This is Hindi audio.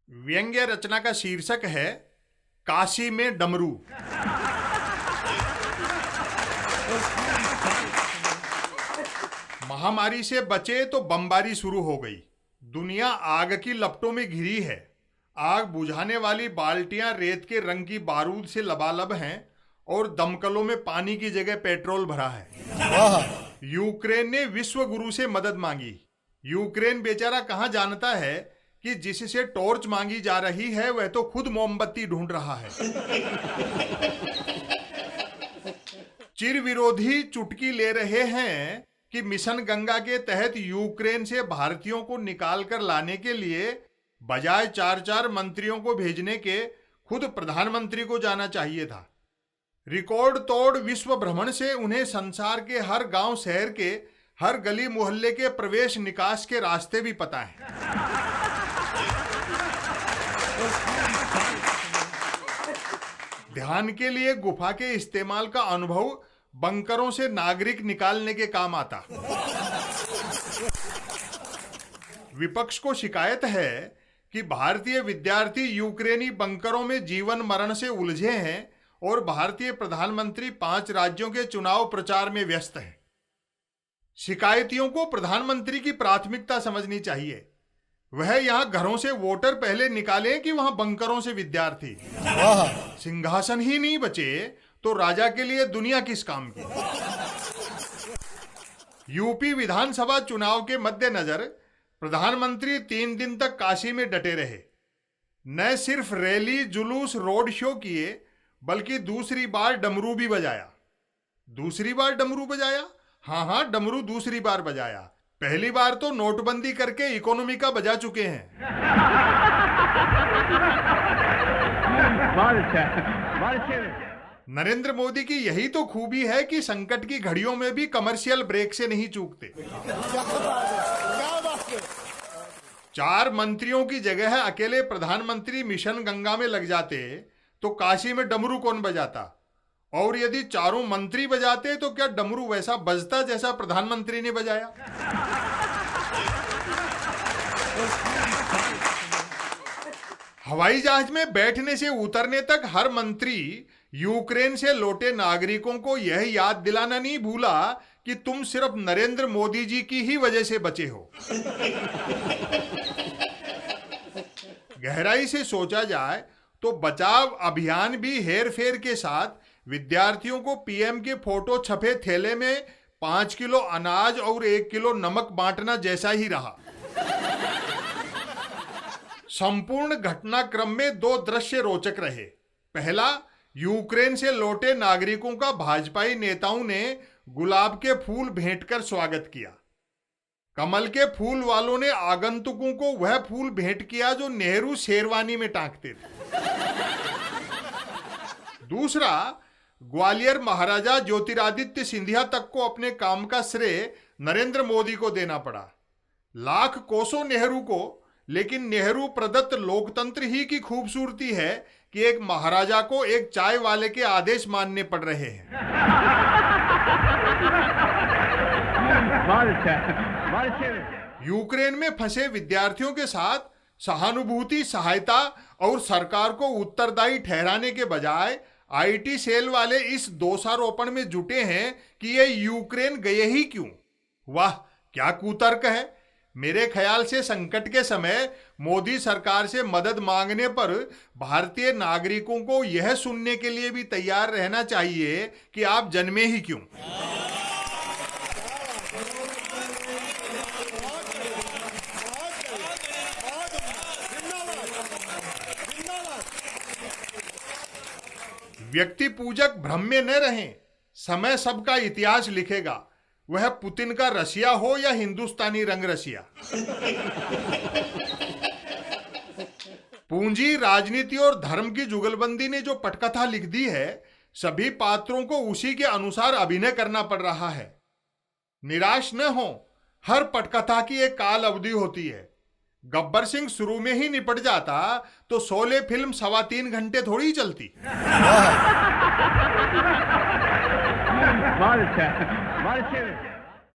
व्यंग्य रचना का शीर्षक है काशी में डमरू। महामारी से बचे तो बमबारी शुरू हो गई। दुनिया आग की लपटों में घिरी है। आग बुझाने वाली बाल्टियां रेत के रंग की बारूद से लबालब हैं और दमकलों में पानी की जगह पेट्रोल भरा है। यूक्रेन ने विश्व गुरु से मदद मांगी। यूक्रेन बेचारा कहां जानता है कि जिससे टॉर्च मांगी जा रही है वह तो खुद मोमबत्ती ढूंढ रहा है। चिर विरोधी चुटकी ले रहे हैं कि मिशन गंगा के तहत यूक्रेन से भारतीयों को निकाल कर लाने के लिए बजाय 4-4 मंत्रियों को भेजने के खुद प्रधानमंत्री को जाना चाहिए था। रिकॉर्ड तोड़ विश्व भ्रमण से उन्हें संसार के हर गांव शहर के हर गली मोहल्ले के प्रवेश निकास के रास्ते भी पता हैं। ध्यान के लिए गुफा के इस्तेमाल का अनुभव बंकरों से नागरिक निकालने के काम आता। विपक्ष को शिकायत है कि भारतीय विद्यार्थी यूक्रेनी बंकरों में जीवन मरण से उलझे हैं और भारतीय प्रधानमंत्री 5 राज्यों के चुनाव प्रचार में व्यस्त हैं। शिकायतियों को प्रधानमंत्री की प्राथमिकता समझनी चाहिए। वह यहां घरों से वोटर पहले निकालें कि वहां बंकरों से विद्यार्थी। सिंहासन ही नहीं बचे तो राजा के लिए दुनिया किस काम की। यूपी विधानसभा चुनाव के मद्देनजर प्रधानमंत्री 3 दिन तक काशी में डटे रहे। न सिर्फ रैली जुलूस रोड शो किए बल्कि दूसरी बार डमरू भी बजाया। दूसरी बार डमरू बजाया? हाँ, डमरू दूसरी बार बजाया। पहली बार तो नोटबंदी करके इकोनॉमी का बजा चुके हैं। नरेंद्र मोदी की यही तो खूबी है कि संकट की घड़ियों में भी कमर्शियल ब्रेक से नहीं चूकते। 4 मंत्रियों की जगह अकेले प्रधानमंत्री मिशन गंगा में लग जाते तो काशी में डमरू कौन बजाता? और यदि 4 मंत्री बजाते तो क्या डमरू वैसा बजता जैसा प्रधानमंत्री ने बजाया? हवाई जहाज में बैठने से उतरने तक हर मंत्री यूक्रेन से लौटे नागरिकों को यह याद दिलाना नहीं भूला कि तुम सिर्फ नरेंद्र मोदी जी की ही वजह से बचे हो। गहराई से सोचा जाए तो बचाव अभियान भी हेर फेर के साथ विद्यार्थियों को पीएम के फोटो छपे थैले में 5 किलो अनाज और 1 किलो नमक बांटना जैसा ही रहा। संपूर्ण घटनाक्रम में 2 दृश्य रोचक रहे। पहला, यूक्रेन से लौटे नागरिकों का भाजपाई नेताओं ने गुलाब के फूल भेंट कर स्वागत किया। कमल के फूल वालों ने आगंतुकों को वह फूल भेंट किया जो नेहरू शेरवानी में टांगते थे। दूसरा, ग्वालियर महाराजा ज्योतिरादित्य सिंधिया तक को अपने काम का श्रेय नरेंद्र मोदी को देना पड़ा। लाख कोसों नेहरू को, लेकिन नेहरू प्रदत्त लोकतंत्र ही की खूबसूरती है कि एक महाराजा को एक चाय वाले के आदेश मानने पड़ रहे हैं। यूक्रेन में फंसे विद्यार्थियों के साथ सहानुभूति, सहायता और सरकार को उत्तरदायी ठहराने के बजाय आईटी सेल वाले इस दोषारोपण में जुटे हैं कि ये यूक्रेन गए ही क्यों। वाह, क्या कुतर्क है। मेरे ख्याल से संकट के समय मोदी सरकार से मदद मांगने पर भारतीय नागरिकों को यह सुनने के लिए भी तैयार रहना चाहिए कि आप जन्मे ही क्यों। व्यक्ति पूजक भ्रम में न रहें। समय सबका इतिहास लिखेगा, वह पुतिन का रसिया हो या हिंदुस्तानी रंग रसिया। पूंजी, राजनीति और धर्म की जुगलबंदी ने जो पटकथा लिख दी है, सभी पात्रों को उसी के अनुसार अभिनय करना पड़ रहा है। निराश न हो, हर पटकथा की एक काल अवधि होती है। गब्बर सिंह शुरू में ही निपट जाता तो शोले फिल्म 3.25 घंटे थोड़ी चलती। बहुत अच्छा।